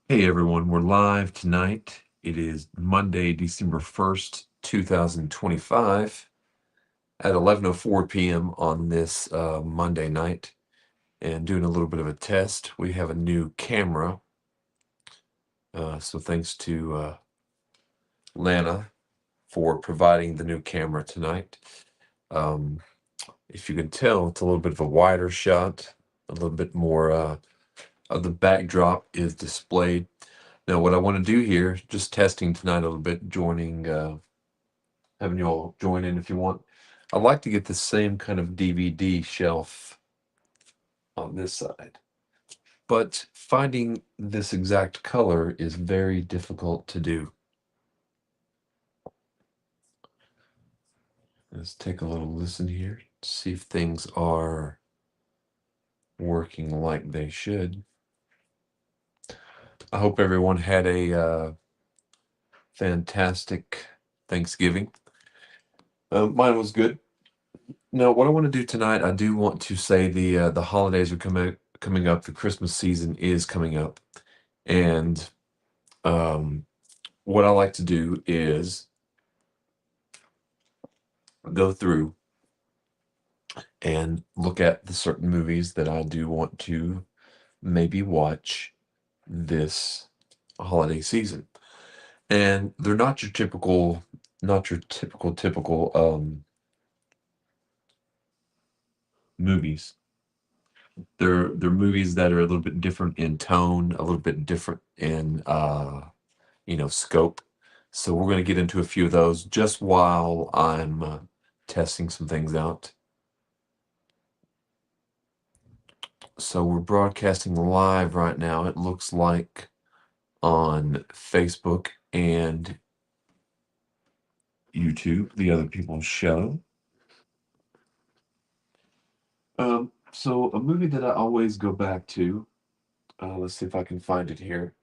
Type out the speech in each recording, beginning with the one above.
Hey everyone, we're live tonight. It is Monday, December 1st, 2025 at 11:04 p.m. on this Monday night, and doing a little bit of a test. We have a new camera, so thanks to Lana for providing the new camera tonight. Um, if you can tell, it's a little bit of a wider shot, a little bit more of the backdrop is displayed. Now, what I want to do here, just testing tonight a little bit, joining, having you all join in if you want. I'd like to get the same kind of DVD shelf on this side, but finding this exact color is very difficult to do. Let's take a little listen here, see if things are working like they should. I hope everyone had a fantastic Thanksgiving. Mine was good. Now, what I want to do tonight, I do want to say the holidays are coming up. The Christmas season is coming up, and um, what I like to do is go through and look at the certain movies that I do want to maybe watch this holiday season, and they're not your typical movies. They're movies that are a little bit different in tone, a little bit different in scope. So we're going to get into a few of those just while I'm testing some things out. So we're broadcasting live right now. It looks like on Facebook and YouTube, the other people's show. So a movie that I always go back to. Let's see if I can find it here.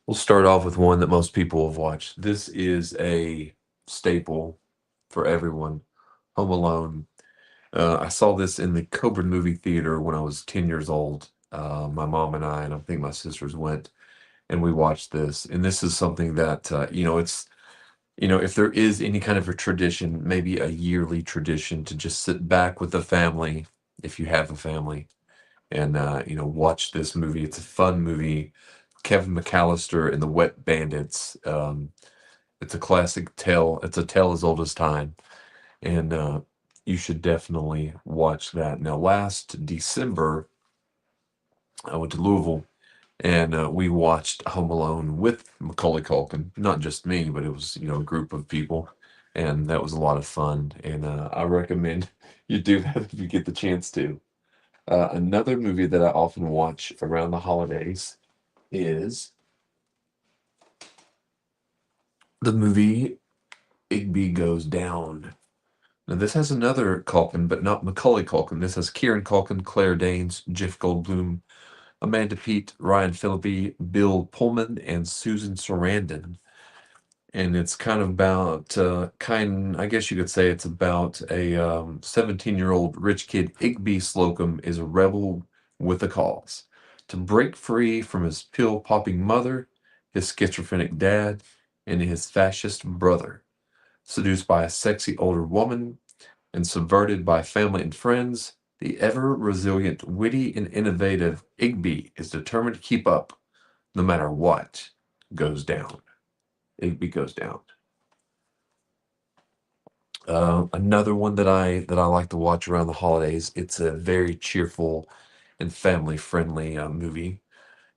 We'll start off with one that most people have watched. This is a staple for everyone. Home Alone. I saw this in the Coburn movie theater when I was 10 years old. My mom and I think my sisters went and we watched this. And this is something that, if there is any kind of a tradition, maybe a yearly tradition to just sit back with the family, if you have a family, and, watch this movie. It's a fun movie. Kevin McAllister and the Wet Bandits. It's a classic tale. It's a tale as old as time. And you should definitely watch that. Now, last December, I went to Louisville and we watched Home Alone with Macaulay Culkin. Not just me, but it was a group of people, and that was a lot of fun. And I recommend you do that if you get the chance to. Another movie that I often watch around the holidays is the movie Igby Goes Down. Now, this has another Culkin, but not Macaulay Culkin. This has Kieran Culkin, Claire Danes, Jeff Goldblum, Amanda Peet, Ryan Phillippe, Bill Pullman, and Susan Sarandon. And it's kind of about, I guess you could say it's about a 17-year-old rich kid. Igby Slocum is a rebel with a cause to break free from his pill popping mother, his schizophrenic dad, and his fascist brother. Seduced by a sexy older woman and subverted by family and friends, the ever resilient, witty, and innovative Igby is determined to keep up no matter what goes down. Igby Goes Down. Another one that I like to watch around the holidays. It's a very cheerful and family friendly movie.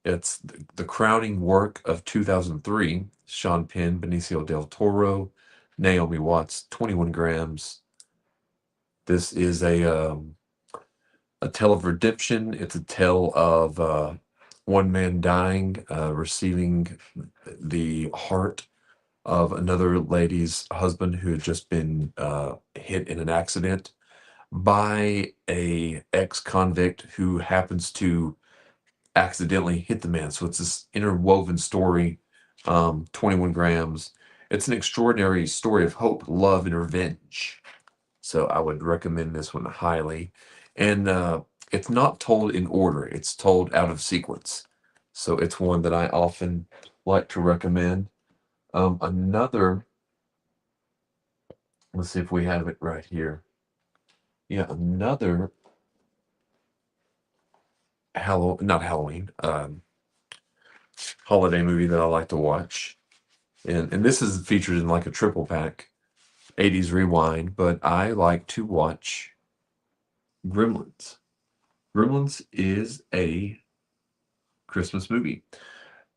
It's the crowning work of 2003. Sean Penn, Benicio del Toro, Naomi Watts, 21 Grams. This is a tale of redemption. It's a tale of one man dying, receiving the heart of another lady's husband who had just been hit in an accident by a ex-convict who happens to accidentally hit the man. So it's this interwoven story. 21 Grams. It's an extraordinary story of hope, love, and revenge. So I would recommend this one highly. And it's not told in order, it's told out of sequence. So it's one that I often like to recommend. Another, let's see if we have it right here. Yeah, another not Halloween, holiday movie that I like to watch. And this is featured in like a triple pack, 80s Rewind, but I like to watch Gremlins. Gremlins is a Christmas movie.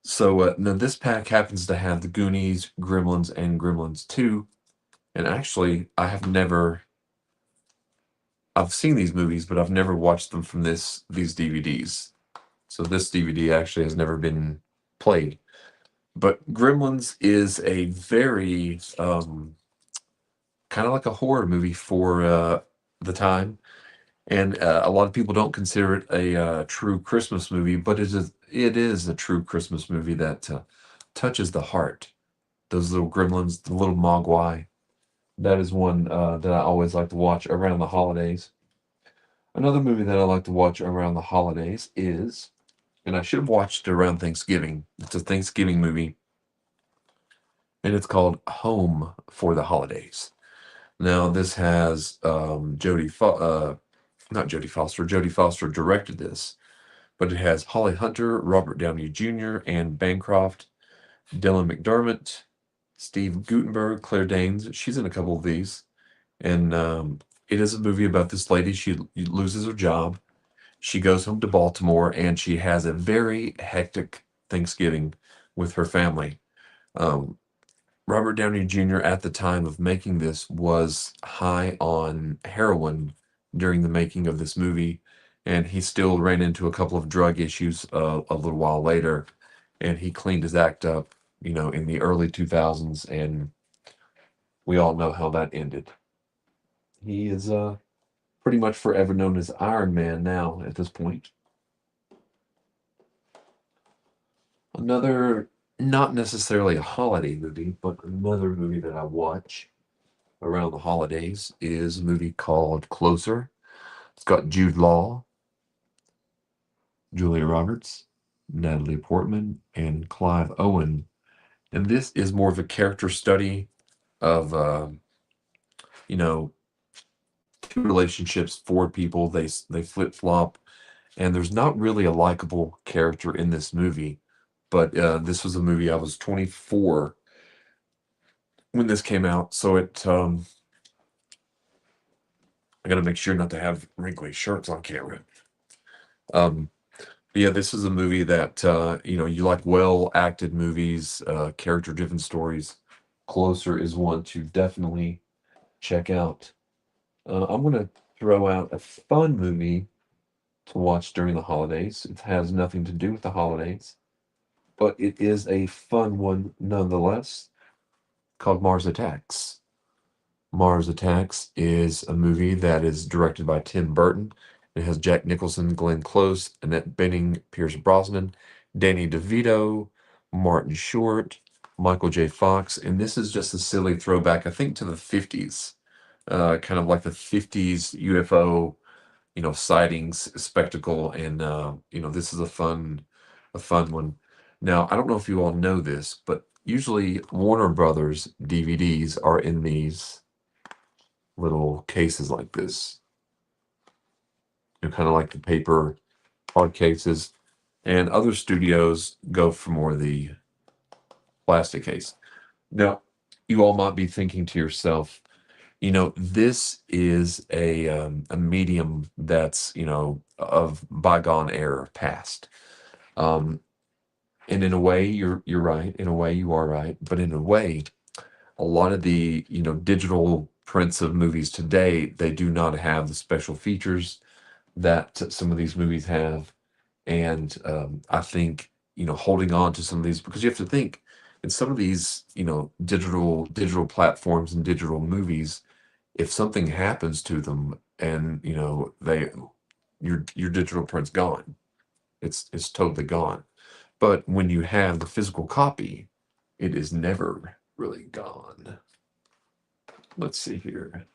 So now this pack happens to have the Goonies, Gremlins, and Gremlins 2. And actually, I've seen these movies, but I've never watched them from these DVDs. So this DVD actually has never been played. But Gremlins is a very kind of like a horror movie for the time, and a lot of people don't consider it a true Christmas movie, but it is a true Christmas movie that touches the heart. Those little gremlins, the little mogwai. That is one that I always like to watch around the holidays. Another movie that I like to watch around the holidays is, and I should have watched it around Thanksgiving. It's a Thanksgiving movie, and it's called Home for the Holidays. Now, this has not Jodie Foster. Jodie Foster directed this, but it has Holly Hunter, Robert Downey Jr., Anne Bancroft, Dylan McDermott, Steve Guttenberg, Claire Danes. She's in a couple of these. And it is a movie about this lady. She loses her job. She goes home to Baltimore and she has a very hectic Thanksgiving with her family. Um, Robert Downey Jr. at the time of making this was high on heroin during the making of this movie, and he still ran into a couple of drug issues a little while later, and he cleaned his act up, in the early 2000s, and we all know how that ended. He is pretty much forever known as Iron Man now at this point. Another, not necessarily a holiday movie, but another movie that I watch around the holidays is a movie called Closer. It's got Jude Law, Julia Roberts, Natalie Portman, and Clive Owen. And this is more of a character study of, you know, two relationships, four people. They flip flop, and there's not really a likable character in this movie. But this was a movie I was 24 when this came out, so I got to make sure not to have wrinkly shirts on camera. Um, Yeah, this is a movie that you like well acted movies, character driven stories. Closer is one to definitely check out. I'm gonna throw out a fun movie to watch during the holidays. It has nothing to do with the holidays, but it is a fun one nonetheless, called Mars Attacks. Mars Attacks is a movie that is directed by Tim Burton. It has Jack Nicholson, Glenn Close, Annette Bening, Pierce Brosnan, Danny DeVito, Martin Short, Michael J. Fox, and this is just a silly throwback, I think, to the 50s, kind of like the 50s UFO, sightings spectacle, and this is a fun one. Now, I don't know if you all know this, but usually Warner Brothers DVDs are in these little cases like this. Kind of like the paper hard cases. And other studios go for more of the plastic case. Now, you all might be thinking to yourself, this is a medium that's, of bygone era past. Um, and in a way, you're right. In a way, you are right. But in a way, a lot of the digital prints of movies today, they do not have the special features that some of these movies have. And I think holding on to some of these, because you have to think in some of these digital platforms and digital movies, if something happens to them and they your digital print's gone, it's totally gone. But when you have the physical copy, it is never really gone. Let's see here.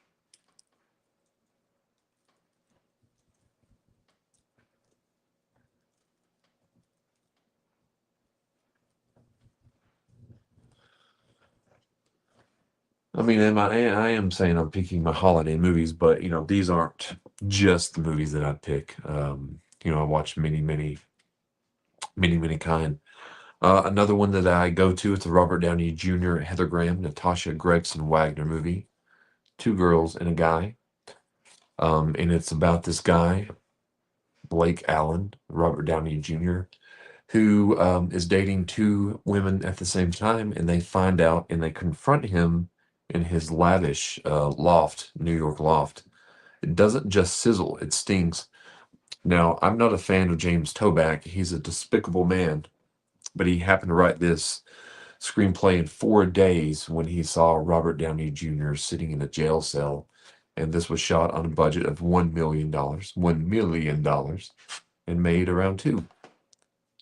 mean, I am saying I'm picking my holiday movies, but these aren't just the movies that I pick. I watch many kind. Another one that I go to, it's a Robert Downey Jr., Heather Graham, Natasha Gregson Wagner movie, two girls and a guy. And it's about this guy, Blake Allen, Robert Downey Jr., who is dating two women at the same time, and they find out and they confront him in his lavish loft, New York loft. It doesn't just sizzle, it stings. Now, I'm not a fan of James Toback. He's a despicable man, but he happened to write this screenplay in 4 days when he saw Robert Downey Jr. sitting in a jail cell. And this was shot on a budget of $1 million, and made around two.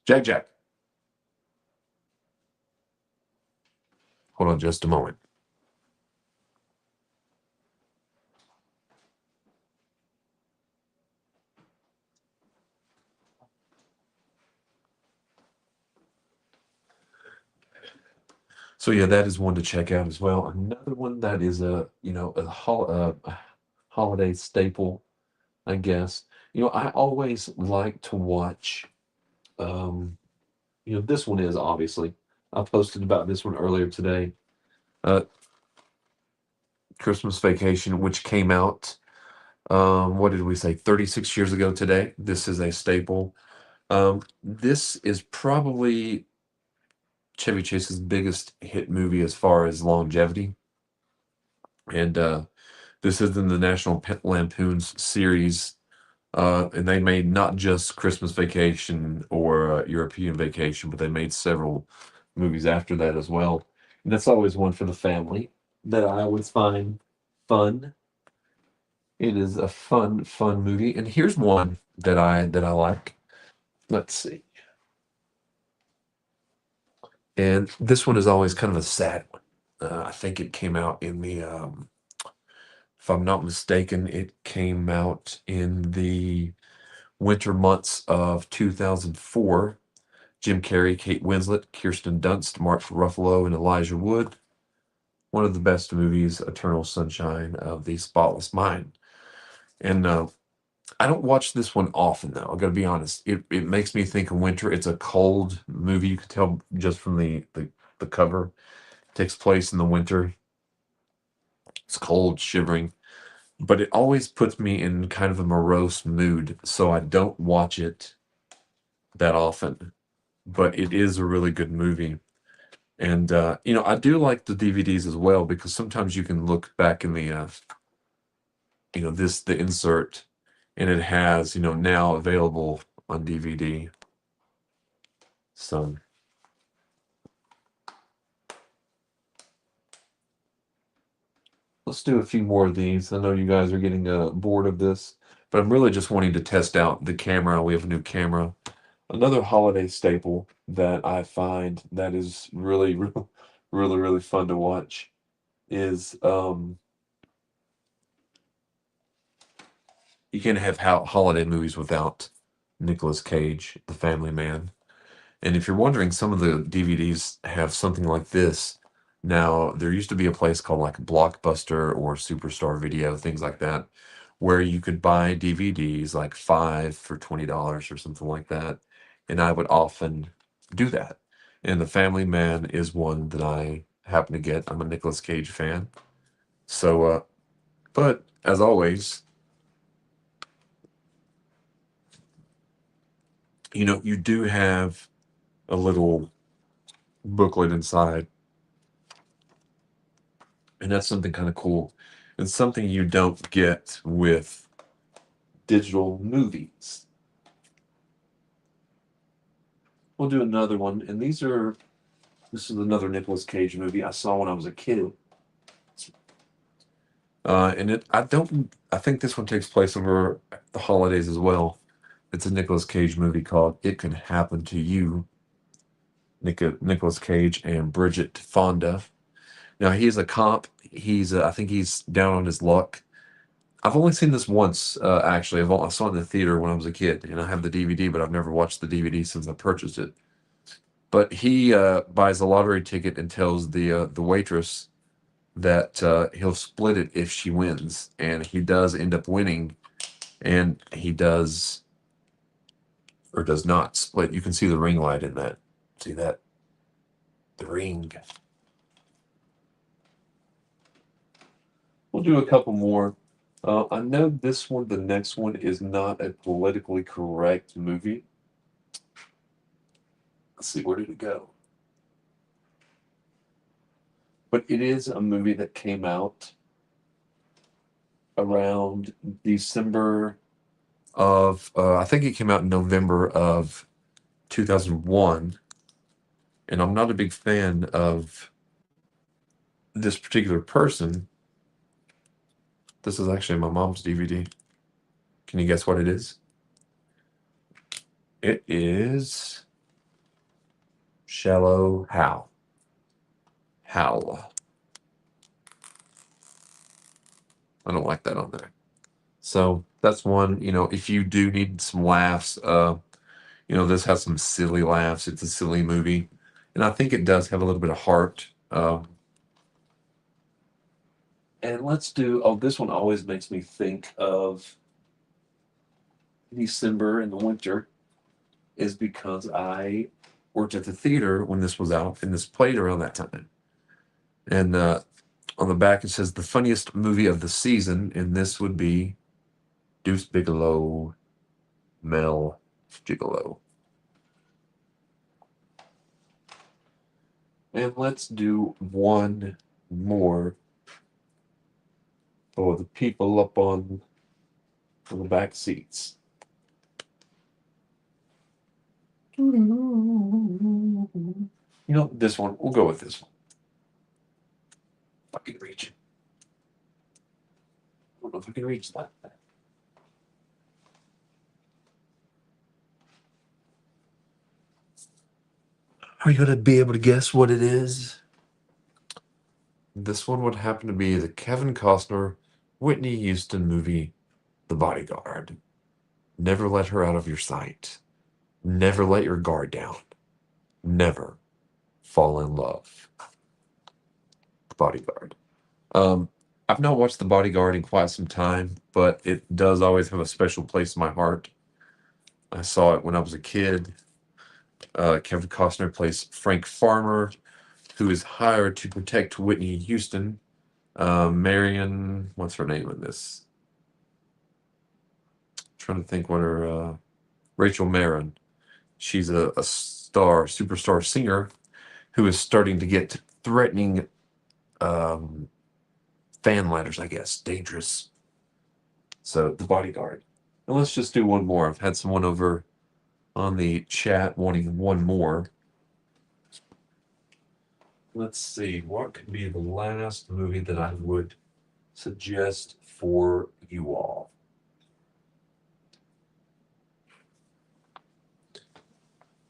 Jack. Hold on just a moment. So yeah, that is one to check out as well. Another one that is a holiday staple, I guess. I always like to watch. Um, this one is obviously. I posted about this one earlier today. Uh, Christmas Vacation, which came out. What did we say? 36 years ago today. This is a staple. This is probably Chevy Chase's biggest hit movie as far as longevity. And this is in the National Lampoon's series. And they made not just Christmas Vacation or European Vacation, but they made several movies after that as well. And that's always one for the family that I always find fun. It is a fun movie. And here's one that I like. Let's see. And this one is always kind of a sad one. I think it came out in the if I'm not mistaken, it came out in the winter months of 2004. Jim Carrey, Kate Winslet, Kirsten Dunst, Mark Ruffalo, and Elijah Wood. One of the best movies, Eternal Sunshine of the Spotless Mind. And I don't watch this one often, though. I got to be honest. It makes me think of winter. It's a cold movie. You can tell just from the cover. It takes place in the winter. It's cold, shivering, but it always puts me in kind of a morose mood, so I don't watch it that often. But it is a really good movie. And I do like the DVDs as well because sometimes you can look back in the the insert, and it has now available on DVD. So let's do a few more of these. I know you guys are getting bored of this, but I'm really just wanting to test out the camera. We have a new camera. Another holiday staple that I find that is really, really fun to watch is you can't have holiday movies without Nicolas Cage, The Family Man. And if you're wondering, some of the DVDs have something like this. Now, there used to be a place called like Blockbuster or Superstar Video, things like that, where you could buy DVDs like five for $20 or something like that. And I would often do that. And The Family Man is one that I happen to get. I'm a Nicolas Cage fan. So, but as always, you do have a little booklet inside, and that's something kind of cool. It's something you don't get with digital movies. We'll do another one, and this is another Nicolas Cage movie I saw when I was a kid. I think this one takes place over the holidays as well. It's a Nicolas Cage movie called It Can Happen to You. Nicolas Cage and Bridget Fonda. Now he's a cop. I think he's down on his luck. I've only seen this once, actually. I saw it in the theater when I was a kid, and I have the DVD, but I've never watched the DVD since I purchased it. But he buys a lottery ticket and tells the waitress that he'll split it if she wins, and he does end up winning, and he does or does not split. You can see the ring light in that. See that? The ring. We'll do a couple more. I know this one, the next one, is not a politically correct movie. Let's see, where did it go? But it is a movie that came out around December of, I think it came out in November of 2001. And I'm not a big fan of this particular person. This is actually my mom's DVD. Can you guess what it is? It is Shallow Hal. Hal. I don't like that on there. So that's one, if you do need some laughs, this has some silly laughs. It's a silly movie. And I think it does have a little bit of heart. And let's do, this one always makes me think of December in the winter, is because I worked at the theater when this was out, and this played around that time. And on the back it says the funniest movie of the season, and this would be Deuce Bigalow, Mel Gigolo. And let's do one more for the people up on the back seats. This one. We'll go with this one. If I can reach it. I don't know if I can reach that. Are you going to be able to guess what it is? This one would happen to be the Kevin Costner, Whitney Houston movie, The Bodyguard. Never let her out of your sight. Never let your guard down. Never fall in love. The Bodyguard. I've not watched The Bodyguard in quite some time, but it does always have a special place in my heart. I saw it when I was a kid. Kevin Costner plays Frank Farmer, who is hired to protect Whitney Houston. Marion, what's her name in this? Trying to think what her Rachel Marin. She's a superstar singer who is starting to get threatening fan letters, I guess. Dangerous. So, The Bodyguard. And let's just do one more. I've had someone over on the chat wanting one more. Let's see. What could be the last movie that I would suggest for you all?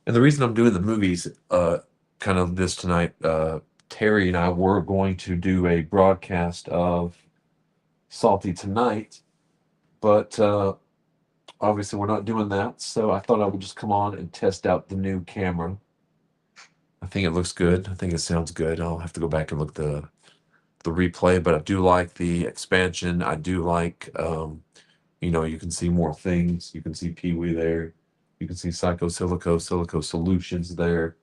And the reason I'm doing the movies, kind of this tonight, Terry and I were going to do a broadcast of Salty Tonight, but obviously we're not doing that. So I thought I would just come on and test out the new camera. I think it looks good. I think it sounds good. I'll have to go back and look the replay, but I do like the expansion. I do like, you can see more things. You can see Pee Wee there. You can see Psycho Silico Solutions there.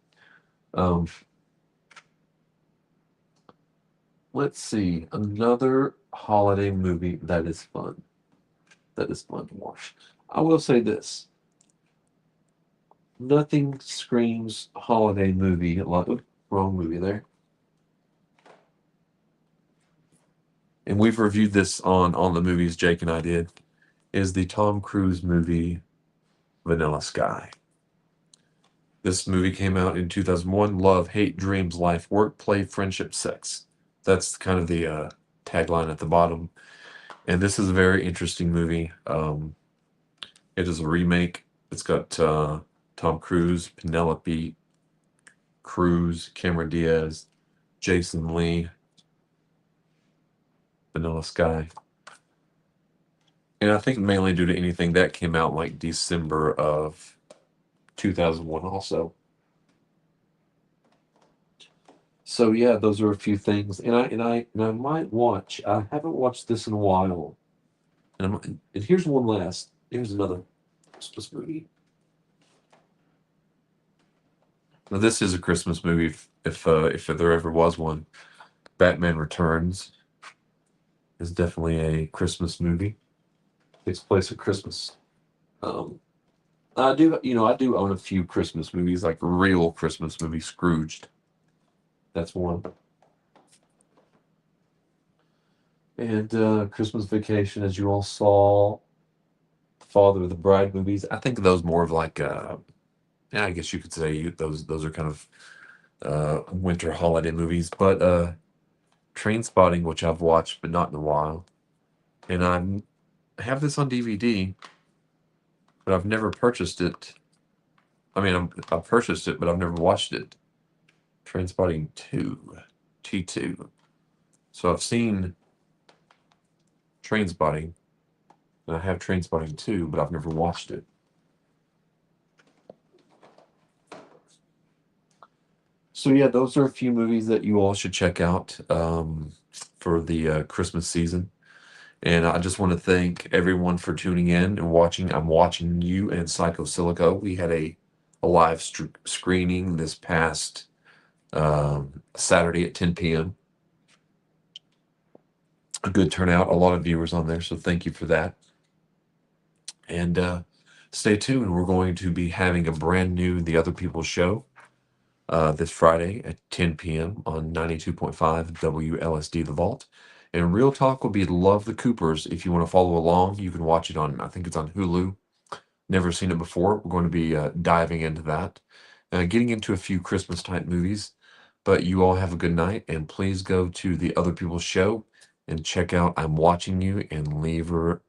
Let's see, another holiday movie that is fun. That is fun to watch. I will say this. Nothing screams holiday movie like, wrong movie there. And we've reviewed this on the movies Jake and I did, is the Tom Cruise movie Vanilla Sky. This movie came out in 2001. Love, hate, dreams, life, work, play, friendship, sex. That's kind of the tagline at the bottom. And this is a very interesting movie. It is a remake. It's got Tom Cruise, Penelope Cruz, Cameron Diaz, Jason Lee, Vanilla Sky. And I think mainly due to anything that came out like December of 2001 also. So yeah, those are a few things, and I might watch. I haven't watched this in a while, and here's one last. Here's another Christmas movie. Now this is a Christmas movie, if there ever was one. Batman Returns is definitely a Christmas movie. Takes place at Christmas. Um, I do own a few Christmas movies, like real Christmas movies. Scrooged, that's one. And Christmas Vacation, as you all saw, Father of the Bride movies. I think of those more of like, yeah, I guess you could say those are kind of winter holiday movies. But Train Spotting, which I've watched but not in a while, and I have this on DVD, but I've never purchased it. I mean, I've purchased it, but I've never watched it. Train Spotting 2, T2. So I've seen Train Spotting, and I have Train Spotting 2, but I've never watched it. So yeah, those are a few movies that you all should check out for the Christmas season. And I just want to thank everyone for tuning in and watching. I'm watching you and Psycho Silico. We had a live screening this past Saturday at 10 p.m. A good turnout, a lot of viewers on there, so thank you for that. And stay tuned. We're going to be having a brand new The Other People show this Friday at 10 p.m. on 92.5 WLSD The Vault. And Real Talk will be Love the Coopers. If you want to follow along, you can watch it on, I think it's on Hulu. Never seen it before. We're going to be diving into that, getting into a few Christmas type movies. But you all have a good night, and please go to the Other People's show and check out I'm Watching You and leave a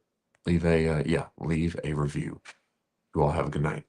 review. You all have a good night.